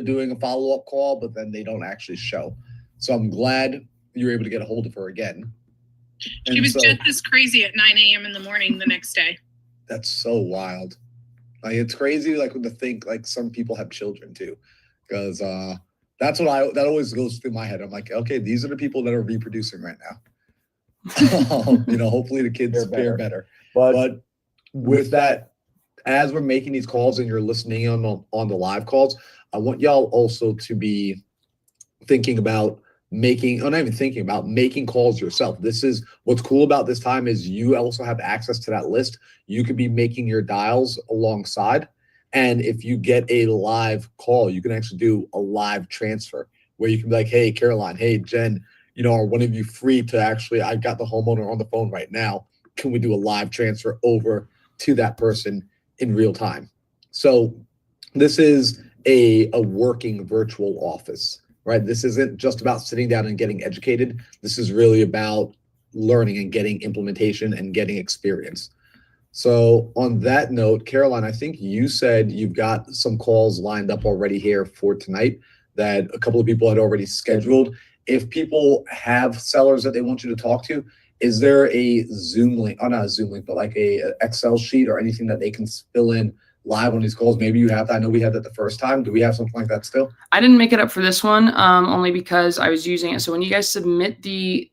doing a follow-up call, but then they don't actually show. So I'm glad you were able to get a hold of her again. She was just as crazy at 9 a.m. in the morning the next day. That's so wild. Like, it's crazy, like, to think, like, some people have children too, because that's what that always goes through my head. I'm like, okay, these are the people that are reproducing right now. Hopefully the kids fare better. But with that, as we're making these calls and you're listening on the live calls, I want y'all also to be thinking about making calls yourself. This is what's cool about this time is you also have access to that list. You could be making your dials alongside. And if you get a live call, you can actually do a live transfer where you can be like, hey, Caroline, hey, Jen, are one of you free to I've got the homeowner on the phone right now. Can we do a live transfer over to that person in real time? So this is a working virtual office, right? This isn't just about sitting down and getting educated. This is really about learning and getting implementation and getting experience. So on that note, Caroline, I think you said you've got some calls lined up already here for tonight that a couple of people had already scheduled. If people have sellers that they want you to talk to, is there a Zoom link, not a Zoom link, but like a Excel sheet or anything that they can fill in live on these calls? Maybe you have that. I know we had that the first time. Do we have something like that still? I didn't make it up for this one, only because I was using it. So when you guys submit the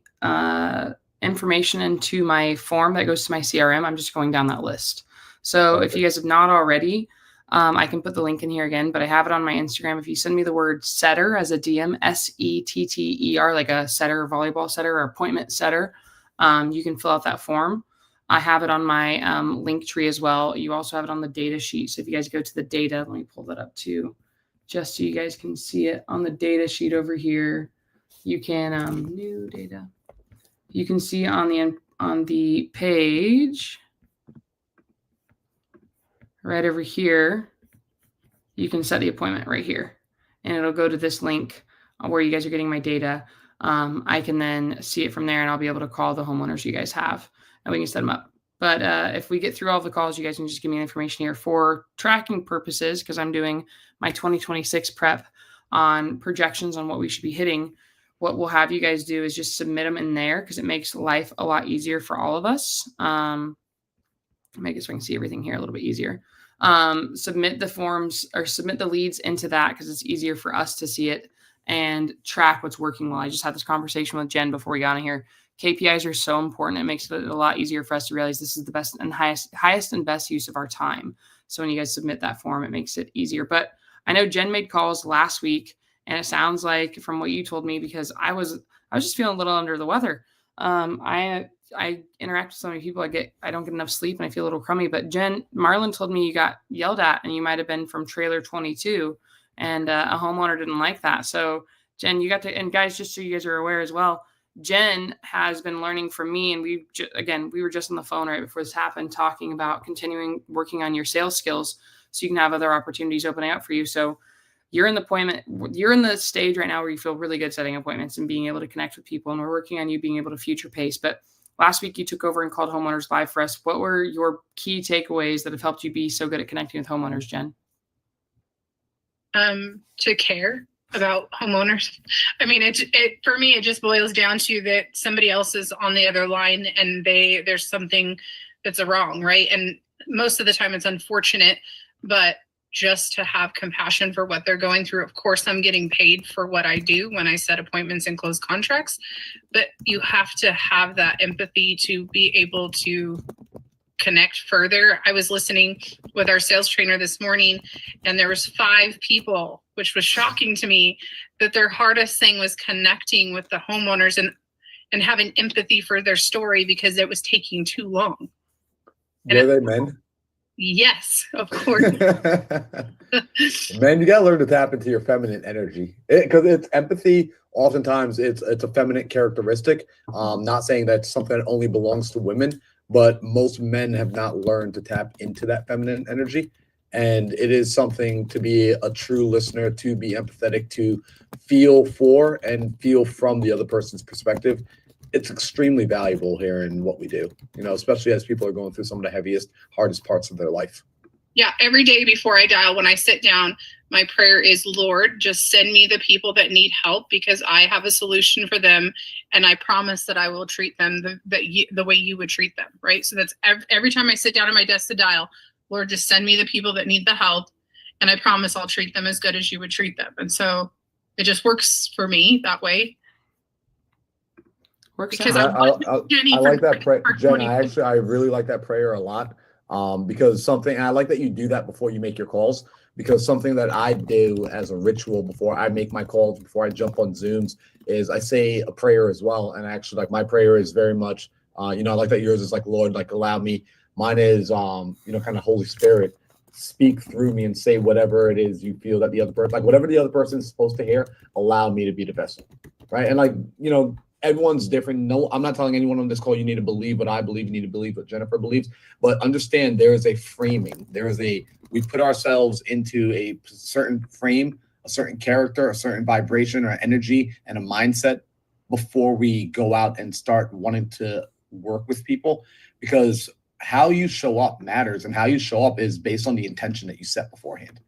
information into my form that goes to my CRM, I'm just going down that list. So if you guys have not already, I can put the link in here again, but I have it on my Instagram. If you send me the word setter as a DM, SETTER, like a setter, volleyball setter, or appointment setter, you can fill out that form. I have it on my link tree as well. You also have it on the data sheet. So if you guys go to the data, let me pull that up too, just so you guys can see it on the data sheet over here. You can new data. You can see on the page right over here. You can set the appointment right here, and it'll go to this link where you guys are getting my data. I can then see it from there, and I'll be able to call the homeowners you guys have, and we can set them up. But if we get through all the calls, you guys can just give me information here for tracking purposes, because I'm doing my 2026 prep on projections on what we should be hitting. What we'll have you guys do is just submit them in there, because it makes life a lot easier for all of us. Make it so I can see everything here a little bit easier. Submit the forms or submit the leads into that, because it's easier for us to see it and track what's working well. I just had this conversation with Jen before we got in here. KPIs are so important. It makes it a lot easier for us to realize this is the best and highest and best use of our time. So when you guys submit that form, it makes it easier. But I know Jen made calls last week, and it sounds like from what you told me, because I was just feeling a little under the weather. I interact with so many people. I don't get enough sleep, and I feel a little crummy. But Marlon told me you got yelled at, and you might have been from trailer 22, and a homeowner didn't like that. So Jen, you got to, and guys, just so you guys are aware as well, Jen has been learning from me, and we were just on the phone right before this happened, talking about continuing working on your sales skills so you can have other opportunities opening up for you. So you're in the stage right now where you feel really good setting appointments and being able to connect with people, and we're working on you being able to future pace. But last week you took over and called Homeowners Live for us. What were your key takeaways that have helped you be so good at connecting with homeowners, Jen? To care about homeowners. I mean, for me, it just boils down to that somebody else is on the other line, and there's something that's wrong, right? And most of the time it's unfortunate, but just to have compassion for what they're going through. Of course, I'm getting paid for what I do when I set appointments and close contracts, but you have to have that empathy to be able to connect further. I was listening with our sales trainer this morning, and there was 5 people, which was shocking to me, that their hardest thing was connecting with the homeowners and having empathy for their story because it was taking too long. Were they men? Yes, of course. Man, you gotta learn to tap into your feminine energy, because it's empathy. Oftentimes, it's a feminine characteristic. Not saying that's something that only belongs to women, but most men have not learned to tap into that feminine energy. And it is something to be a true listener, to be empathetic, to feel for and feel from the other person's perspective. It's extremely valuable here in what we do, especially as people are going through some of the heaviest, hardest parts of their life. Yeah, every day before I dial, when I sit down, my prayer is, Lord, just send me the people that need help because I have a solution for them. And I promise that I will treat them the way you would treat them. Right. So that's every time I sit down at my desk to dial, Lord, just send me the people that need the help. And I promise I'll treat them as good as you would treat them. And so it just works for me that way. Works Because out. I like that prayer, Jen. I really like that prayer a lot. Because I like that you do that before you make your calls, because something that I do as a ritual before I make my calls, before I jump on Zooms, is I say a prayer as well. And actually, like, my prayer is very much, I like that yours is like, Lord, like, allow me. Mine is, kind of Holy Spirit, speak through me and say whatever it is you feel that the other person, like whatever the other person is supposed to hear, allow me to be the vessel. Right. And like, everyone's different. No, I'm not telling anyone on this call you need to believe what I believe, you need to believe what Jennifer believes, but understand there is a framing. We put ourselves into a certain frame, a certain character, a certain vibration or energy and a mindset before we go out and start wanting to work with people, because how you show up matters, and how you show up is based on the intention that you set beforehand.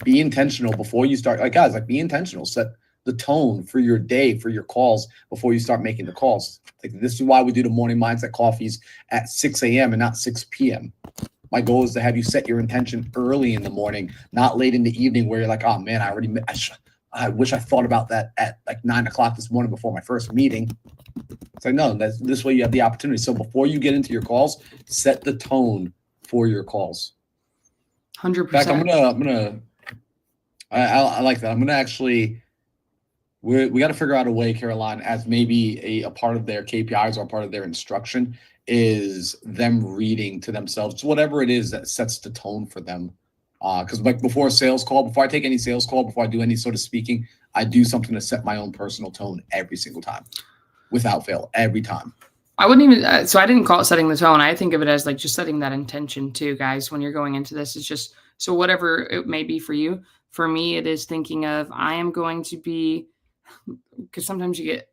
Be intentional before you start. Like, guys, like, be intentional. Set the tone for your day, for your calls before you start making the calls. Like, this is why we do the morning mindset coffees at 6 a.m. and not 6 p.m. My goal is to have you set your intention early in the morning, not late in the evening where you're like, oh man, I wish I thought about that at like 9 o'clock this morning before my first meeting. It's like, no, this way you have the opportunity. So before you get into your calls, set the tone for your calls. 100%. In fact, I like that. I'm gonna actually, we got to figure out a way, Caroline, as maybe a part of their KPIs or a part of their instruction is them reading to themselves, whatever it is that sets the tone for them. Because like before a sales call, before I take any sales call, before I do any sort of speaking, I do something to set my own personal tone every single time, without fail, every time. I wouldn't even, so I didn't call it setting the tone. I think of it as like just setting that intention too, guys, when you're going into this. It's just, so whatever it may be for you. For me, it is thinking of, I am going to be, because sometimes you get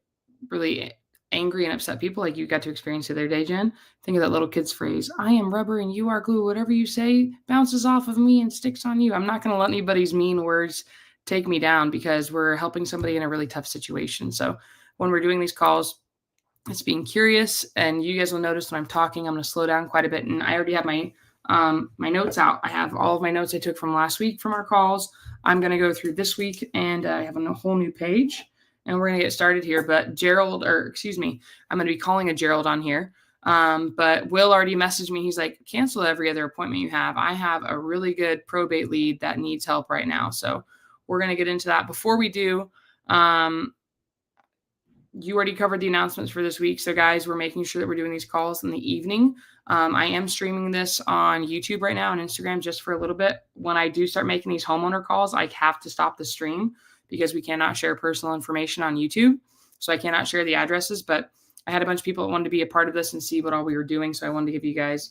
really angry and upset people, like you got to experience the other day, Jen. Think of that little kid's phrase, I am rubber and you are glue. Whatever you say bounces off of me and sticks on you. I'm not going to let anybody's mean words take me down, because we're helping somebody in a really tough situation. So when we're doing these calls, it's being curious, and you guys will notice when I'm talking, I'm going to slow down quite a bit. And I already have my notes out. I have all of my notes I took from last week from our calls. I'm going to go through this week, and I have a whole new page, and we're going to get started here. But I'm going to be calling a Gerald on here. But Will already messaged me. He's like, cancel every other appointment you have. I have a really good probate lead that needs help right now. So we're going to get into that. Before we do, you already covered the announcements for this week. So guys, we're making sure that we're doing these calls in the evening. I am streaming this on YouTube right now and Instagram just for a little bit. When I do start making these homeowner calls, I have to stop the stream because we cannot share personal information on YouTube. So I cannot share the addresses, but I had a bunch of people that wanted to be a part of this and see what all we were doing. So I wanted to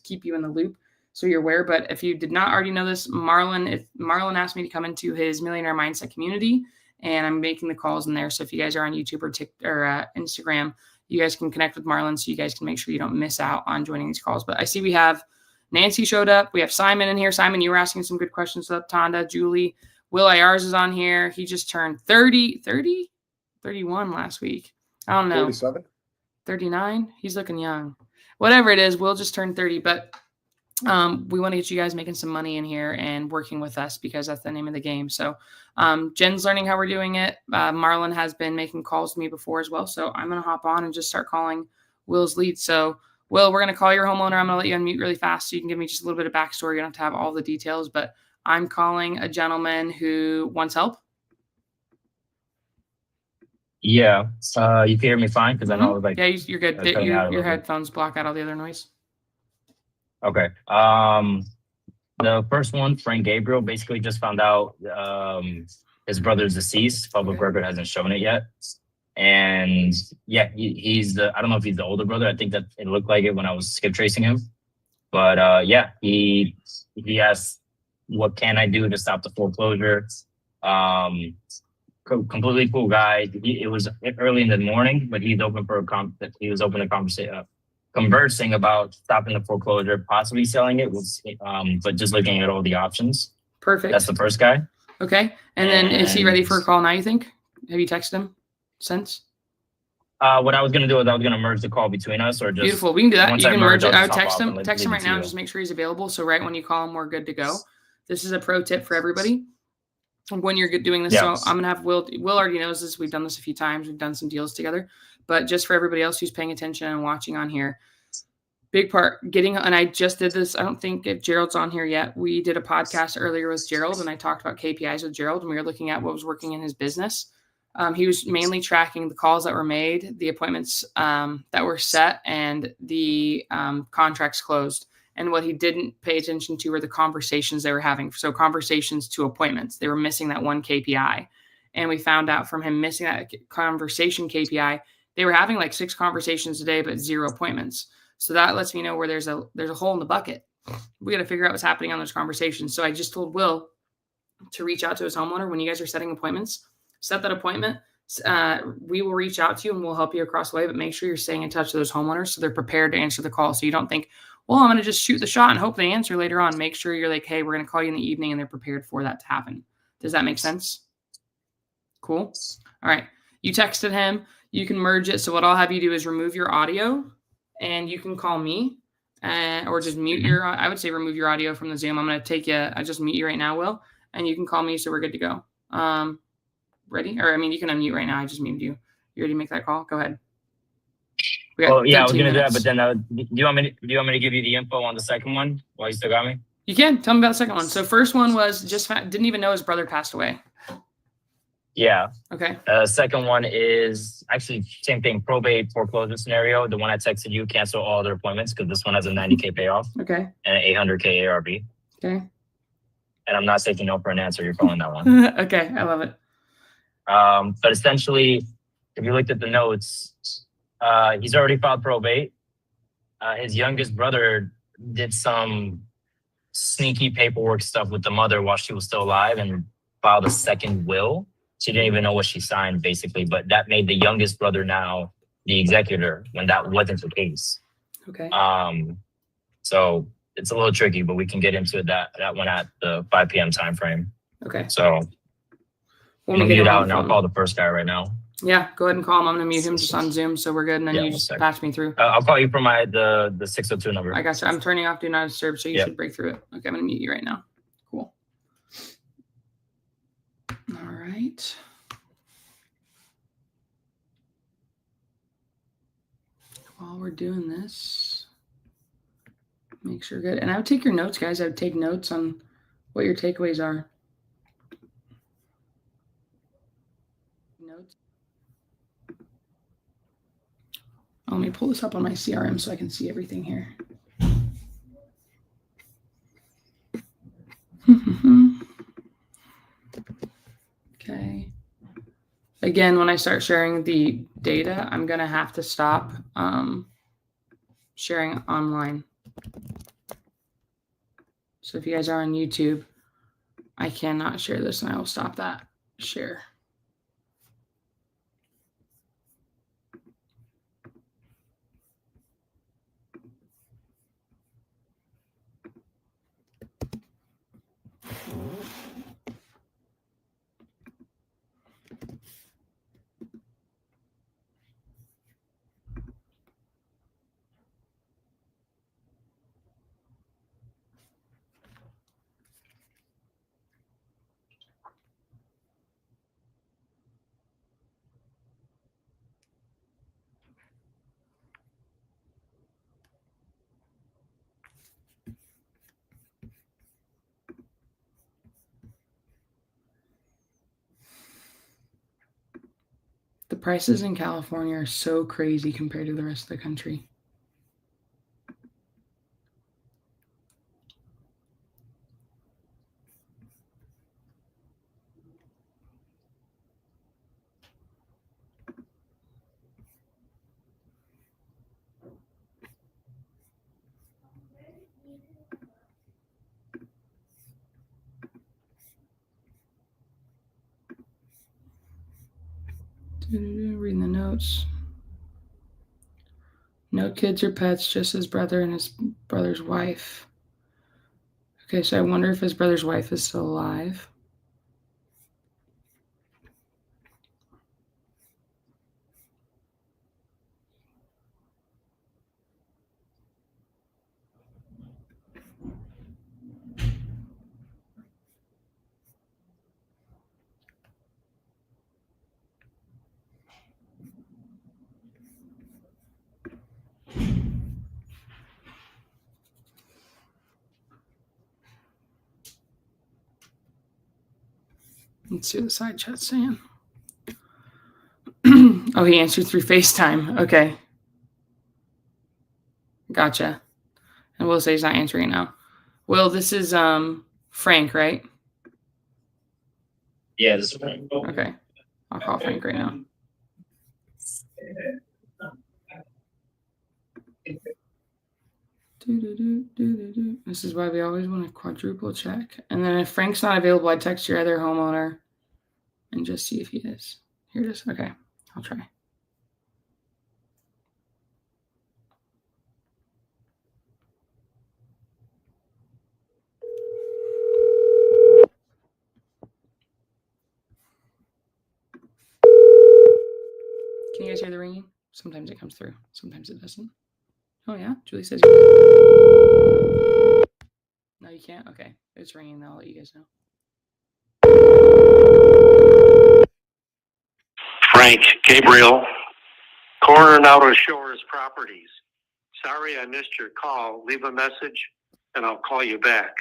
keep you in the loop so you're aware. But if you did not already know this, Marlon asked me to come into his Millionaire Mindset community, and I'm making the calls in there. So if you guys are on YouTube or Instagram, you guys can connect with Marlon so you guys can make sure you don't miss out on joining these calls. But I see we have Nancy showed up. We have Simon in here. Simon, you were asking some good questions up. Tonda, Julie, Will Ayars is on here. He just turned 31 last week. I don't know. 47? 39? He's looking young. Whatever it is, Will just turned 30. But we want to get you guys making some money in here and working with us, because that's the name of the game. So Jen's learning how we're doing it. Marlon has been making calls to me before as well. So I'm going to hop on and just start calling Will's lead. So Will, we're going to call your homeowner. I'm going to let you unmute really fast so you can give me just a little bit of backstory. You don't have to have all the details, but I'm calling a gentleman who wants help. Yeah. You can hear me fine? Because I know like, yeah, you're good. Your headphones block out all the other noise. Okay. The first one, Frank Gabriel, basically just found out his brother's deceased. Public record hasn't shown it yet. And yeah, he's I don't know if he's the older brother. I think that it looked like it when I was skip tracing him. But yeah, he asked, what can I do to stop the foreclosure? Completely cool guy. It was early in the morning, but he's open for he was open to conversing about stopping the foreclosure, possibly selling it, but just looking at all the options. Perfect. That's the first guy. Okay. And then is he ready for a call now, you think? Have you texted him since? What I was gonna do is I was gonna merge the call between us, or just Beautiful. We can do that. once You I can merge, merge it. I'll I would just hop text off him. and Text him leave right it to now. you. Just make sure he's available. So right when you call him, we're good to go. This is a pro tip for everybody. When you're doing this, Yeah. so I'm gonna have Will. Will already knows this. We've done this a few times. We've done some deals together. But just for everybody else who's paying attention and watching on here, big part and I just did this. I don't think if Gerald's on here yet. We did a podcast earlier with Gerald, and I talked about KPIs with Gerald, and we were looking at what was working in his business. He was mainly tracking the calls that were made, the appointments that were set, and the contracts closed. And what he didn't pay attention to were the conversations they were having. So conversations to appointments. They were missing that one KPI. And we found out from him missing that conversation KPI, they were having like 6 conversations a day, but 0 appointments. So that lets me know where there's a hole in the bucket. We got to figure out what's happening on those conversations. So I just told Will to reach out to his homeowner when you guys are setting appointments. Set that appointment. We will reach out to you and we'll help you across the way, but make sure you're staying in touch with those homeowners so they're prepared to answer the call. So you don't think, well, I'm going to just shoot the shot and hope they answer later on. Make sure you're like, hey, we're going to call you in the evening, and they're prepared for that to happen. Does that make sense? Cool. All right. You texted him. You can merge it. So what I'll have you do is remove your audio, and you can call me or just mute I would say remove your audio from the Zoom. I'm going to I just mute you right now, Will, and you can call me. So we're good to go. Ready? Or, I mean, you can unmute right now. I just muted you. You ready to make that call? Go ahead. Well, yeah, I was gonna minutes. do that, but then do you want me to give you the info on the second one while you still got me? You can. Tell me about the second one. So first one was didn't even know his brother passed away. Yeah. Okay. Second one is actually same thing, probate foreclosure scenario. The one I texted you, cancel all other appointments because this one has a 90K payoff. Okay. And an 800K ARV. Okay. And I'm not taking no for an answer. You're calling that one. Okay. I love it. But essentially, if you looked at the notes, he's already filed probate. His youngest brother did some sneaky paperwork stuff with the mother while she was still alive and filed a second will. She didn't even know what she signed, basically, but that made the youngest brother now the executor when that wasn't the case. Okay. So it's a little tricky, but we can get into that one at the 5 p.m. time frame. Okay. So We'll mute it out, and I'll call the first guy right now. Yeah, go ahead and call him. I'm going to mute him just on Zoom, so we're good. And then you just patch me through. I'll call you from the 602 number. I got you. I'm turning off Do Not Disturb, so you should break through it. Okay, I'm going to mute you right now. Cool. All right. While we're doing this, make sure good. And I would take your notes, guys. I would take notes on what your takeaways are. Notes. Let me pull this up on my CRM so I can see everything here. Okay. Again, when I start sharing the data, I'm going to have to stop sharing online. So if you guys are on YouTube, I cannot share this, and I will stop that share. The prices in California are so crazy compared to the rest of the country. Reading the notes. No kids or pets, just his brother and his brother's wife. Okay, so I wonder if his brother's wife is still alive. Let's see what the side chat's saying. Oh, he answered through FaceTime. Okay. Gotcha. And Will say he's not answering now. Will, this is Frank, right? Yeah, this is Frank. Okay. I'll call Frank right now. This is why we always want to quadruple check. And then if Frank's not available, I text your other homeowner and just see if he is. Here it is. Okay. I'll try. Can you guys hear the ringing? Sometimes it comes through. Sometimes it doesn't. Oh, yeah? Julie says you can. No, you can't? Okay. It's ringing. I'll let you guys know. Frank, Gabriel, Coronado Shores Properties. Sorry I missed your call. Leave a message and I'll call you back.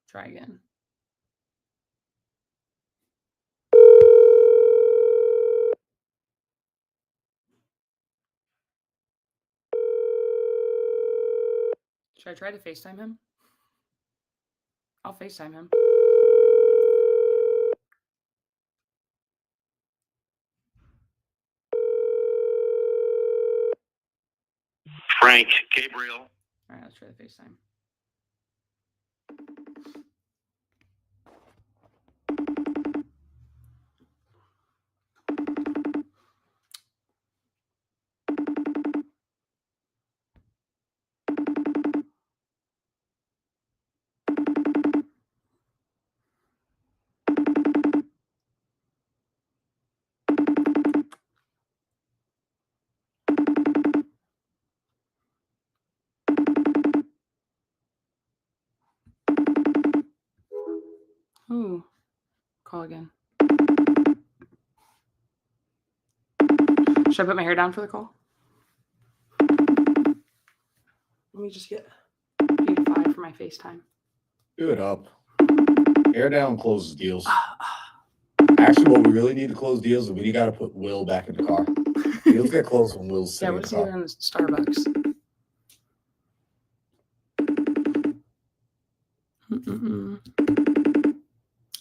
Try again. Should I try to FaceTime him? I'll FaceTime him. Frank, Gabriel. All right, let's try the FaceTime. Ooh, call again. Should I put my hair down for the call? Let me just get 8 for my FaceTime. Do it up. Air down closes deals. Actually, what we really need to close deals is we got to put Will back in the car. Deals get closed when Will's Yeah, sitting in what's the he car. doing in Starbucks?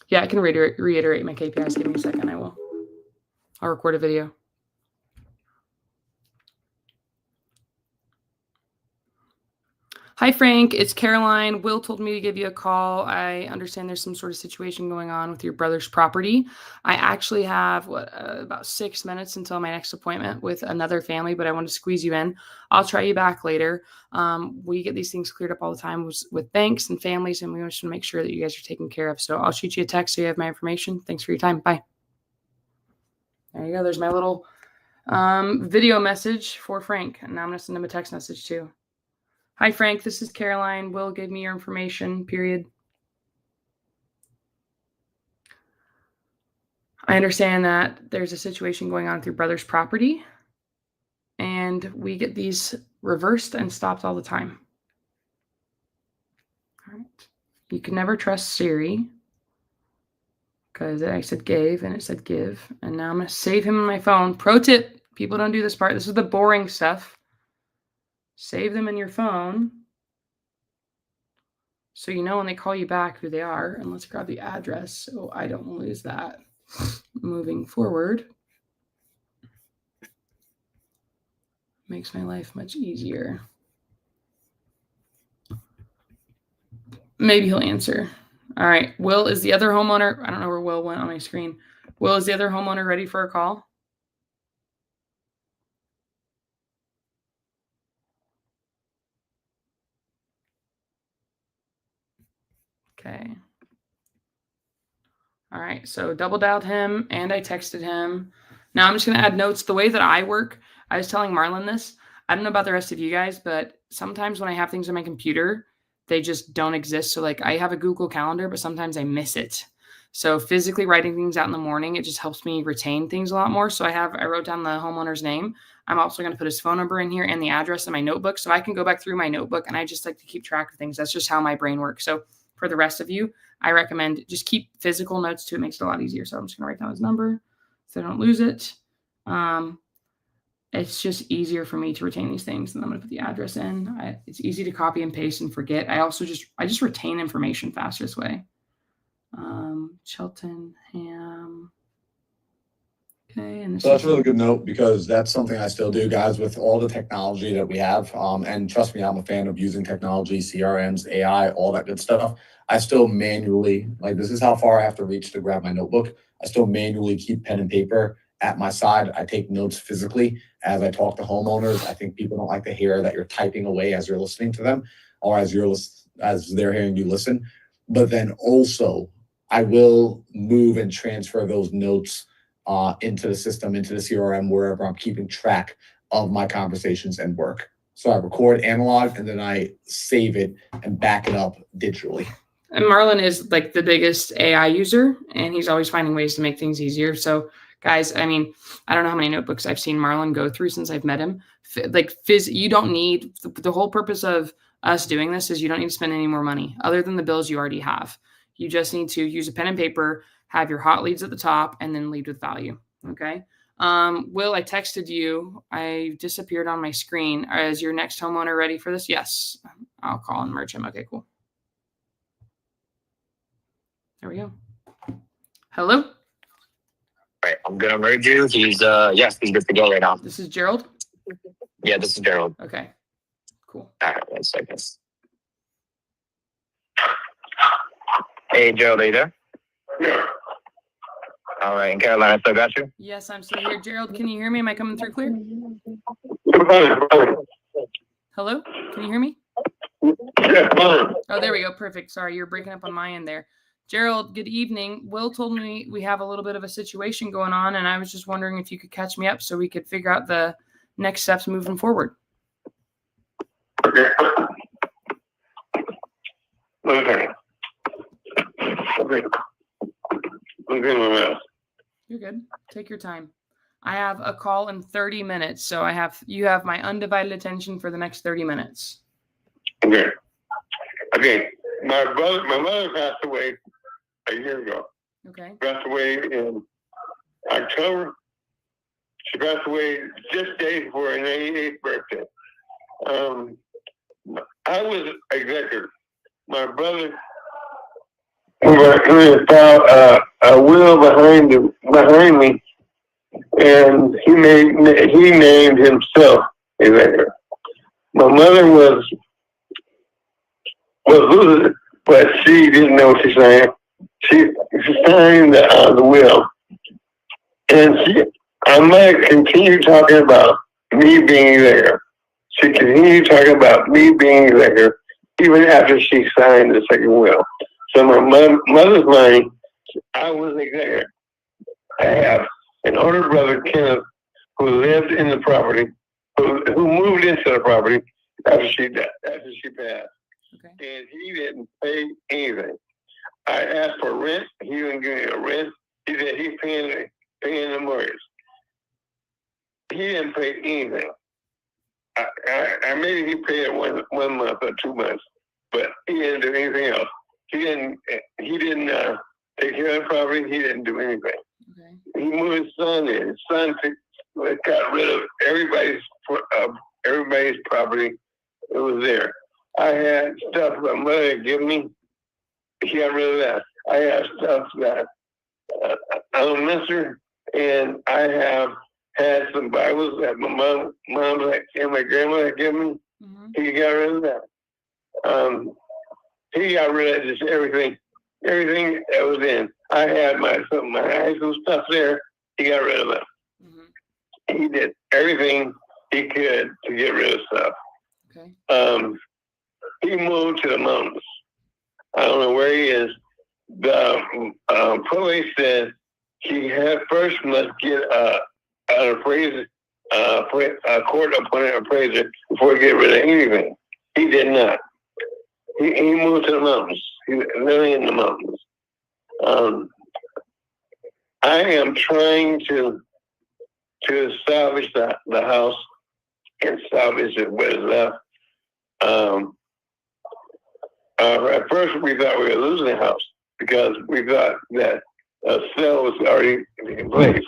Yeah, I can reiterate my KPIs. Give me a second. I will. I'll record a video. Hi, Frank. It's Caroline. Will told me to give you a call. I understand there's some sort of situation going on with your brother's property. I actually have about 6 minutes until my next appointment with another family, but I want to squeeze you in. I'll try you back later. We get these things cleared up all the time with banks and families, and we just want to make sure that you guys are taken care of. So I'll shoot you a text so you have my information. Thanks for your time. Bye. There you go. There's my little video message for Frank. And now I'm going to send him a text message too. Hi, Frank. This is Caroline. Will give me your information, period. I understand that there's a situation going on with your brother's property, and we get these reversed and stopped all the time. All right. You can never trust Siri because I said gave and it said give, and now I'm going to save him on my phone. Pro tip, people don't do this part. This is the boring stuff. Save them in your phone so you know when they call you back who they are. And let's grab the address so I don't lose that. Moving forward makes my life much easier. Maybe he'll answer. All right. Will is the other homeowner. I don't know where Will went on my screen. Will is the other homeowner ready for a call? Okay. All right. So double dialed him and I texted him. Now I'm just going to add notes. The way that I work, I was telling Marlon this. I don't know about the rest of you guys, but sometimes when I have things on my computer, they just don't exist. So like I have a Google Calendar, but sometimes I miss it. So physically writing things out in the morning, it just helps me retain things a lot more. So I wrote down the homeowner's name. I'm also going to put his phone number in here and the address in my notebook. So I can go back through my notebook and I just like to keep track of things. That's just how my brain works. So for the rest of you, I recommend just keep physical notes too. It makes it a lot easier. So I'm just going to write down his number so I don't lose it. It's just easier for me to retain these things. And I'm going to put the address in. It's easy to copy and paste and forget. I just retain information faster this way. Cheltenham. Okay. And So that's a really good note, because that's something I still do, guys, with all the technology that we have. And trust me, I'm a fan of using technology, CRMs, AI, all that good stuff. I still manually, like, this is how far I have to reach to grab my notebook. I still manually keep pen and paper at my side. I take notes physically as I talk to homeowners. I think people don't like to hear that you're typing away as you're listening to them, or as they're hearing you listen. But then also, I will move and transfer those notes into the system, into the CRM, wherever I'm keeping track of my conversations and work. So I record analog, and then I save it and back it up digitally. And Marlon is like the biggest AI user, and he's always finding ways to make things easier. So guys, I mean, I don't know how many notebooks I've seen Marlon go through since I've met him. You don't need, the whole purpose of us doing this is you don't need to spend any more money other than the bills you already have. You just need to use a pen and paper, have your hot leads at the top, and then lead with value. Okay. Will, I texted you. I disappeared on my screen. Is your next homeowner ready for this? Yes. I'll call and merge him. Okay, cool. There we go. Hello. All right, I'm gonna merge you. He's yes, he's good to go right now. This is Gerald. Yeah, this is Gerald. Okay. Cool. All right, 1 second. Hey, Gerald, are you there? Yeah. All right, in Carolina, still got you? Yes, I'm still here. Gerald, can you hear me? Am I coming through clear? Hello? Can you hear me? Yeah, fine. Oh, there we go. Perfect. Sorry, you're breaking up on my end there. Gerald, good evening. Will told me we have a little bit of a situation going on, and I was just wondering if you could catch me up so we could figure out the next steps moving forward. Okay. Okay. You're good. Take your time. I have a call in 30 minutes, so you have my undivided attention for the next 30 minutes. Okay. Okay. My mother passed away a year ago. Okay. Passed away in October. She passed away just days before her 98th birthday. I was executor. My brother filed a will behind me, and he named himself executor. My mother was losing, but she didn't know what she signed. She signed the will, and I might continue talking about me being there. She continued talking about me being there even after she signed the second will. So my mother's money, I was executor. I have an older brother, Kenneth, who lived in the property, who moved into the property after she passed. Okay. And he didn't pay anything. I asked for rent. He didn't give me a rent. He said he's paying the mortgage. He didn't pay anything. I maybe he paid it one month or 2 months, but he didn't do anything else. He didn't take care of the property. He didn't do anything. Okay. He moved his son in. His son got rid of everybody's property. It was there. I had stuff my mother had given me. She got rid of that. I have stuff that I'm a minister, and I have had some Bibles that my mom and my grandmother had given me. Mm-hmm. He got rid of that. He got rid of just everything that was in. I had my high school stuff there. He got rid of that. Mm-hmm. He did everything he could to get rid of stuff. Okay. He moved to the mountains. I don't know where he is. The police said he first must get an appraiser, a court-appointed appraiser before he get rid of anything. He did not. He moved to the mountains. He's living in the mountains. I am trying to salvage the house and salvage what is left. At first, we thought we were losing the house because we thought that a sale was already in place.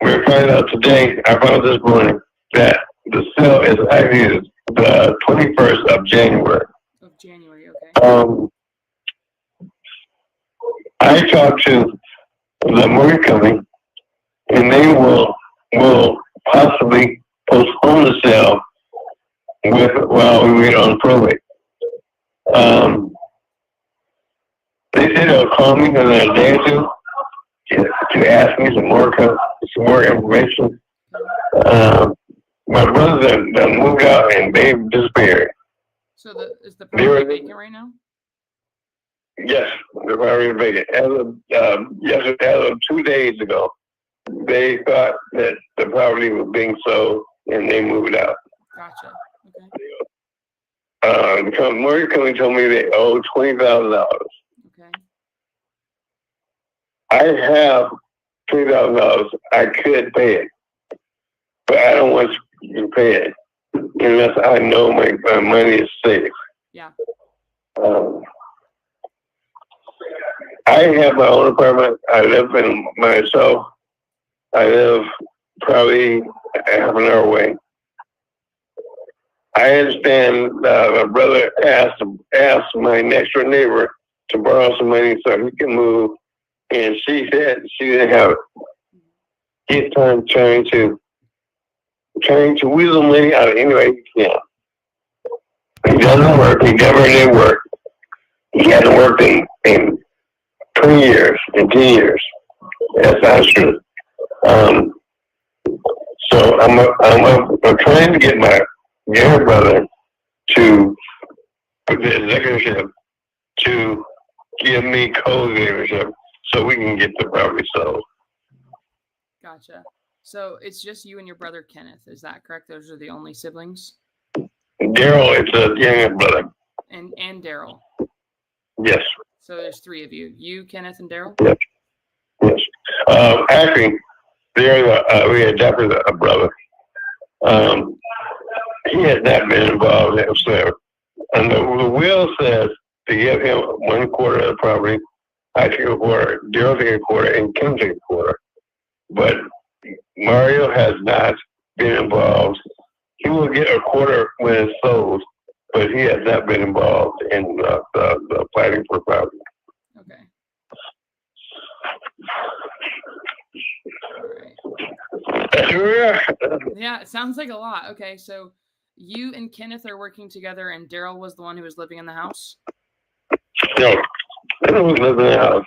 We're finding out today, I found out this morning, that the sale is actually the 21st of January. Of January, okay. I talked to the mortgage company, and they will possibly postpone the sale while we wait on probate. They said they'll call me in a day or two to ask me some more information. My brothers have moved out and they've disappeared. So is the property vacant right now? Yes, they're already vacant. As of 2 days ago, they thought that the property was being sold and they moved out. Gotcha. Okay. The mortgage company told me they owe $20,000. Okay. I have $20,000. I could pay it, but I don't want you to pay it unless I know my money is safe. Yeah. I have my own apartment. I live in myself. I live probably half an hour away. I understand my brother asked my next door neighbor to borrow some money so he can move, and she said she didn't have it. He's trying to wheedle money out of any way he can. He doesn't work. He never did work. He hasn't worked in 20 years, in 10 years. That's not true. So I'm trying to get my younger brother to put the executorship to give me co-executorship so we can get the property sold. Gotcha. So it's just you and your brother Kenneth, is that correct? Those are the only siblings? Daryl is a younger brother. And Daryl. Yes. So there's three of you. You, Kenneth, and Daryl? Yes. Yes. Actually, we adopted a brother. He has not been involved whatsoever. And the will says to give him 1/4 of the property. I take a quarter, Daryl take a quarter, and Kim take a quarter. But Mario has not been involved. He will get a quarter when it's sold, but he has not been involved in the planning for property. Okay. All right. Yeah, it sounds like a lot. Okay, so you and Kenneth are working together, and Daryl was the one who was living in the house? No, Daryl was living in the house.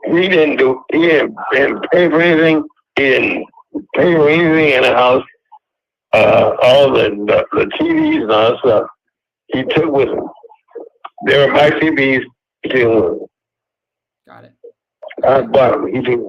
He didn't pay for anything. He didn't pay for anything in the house. All the TVs and all that stuff he took with him. They were my TVs. He took with him. Got it. I bought them. He took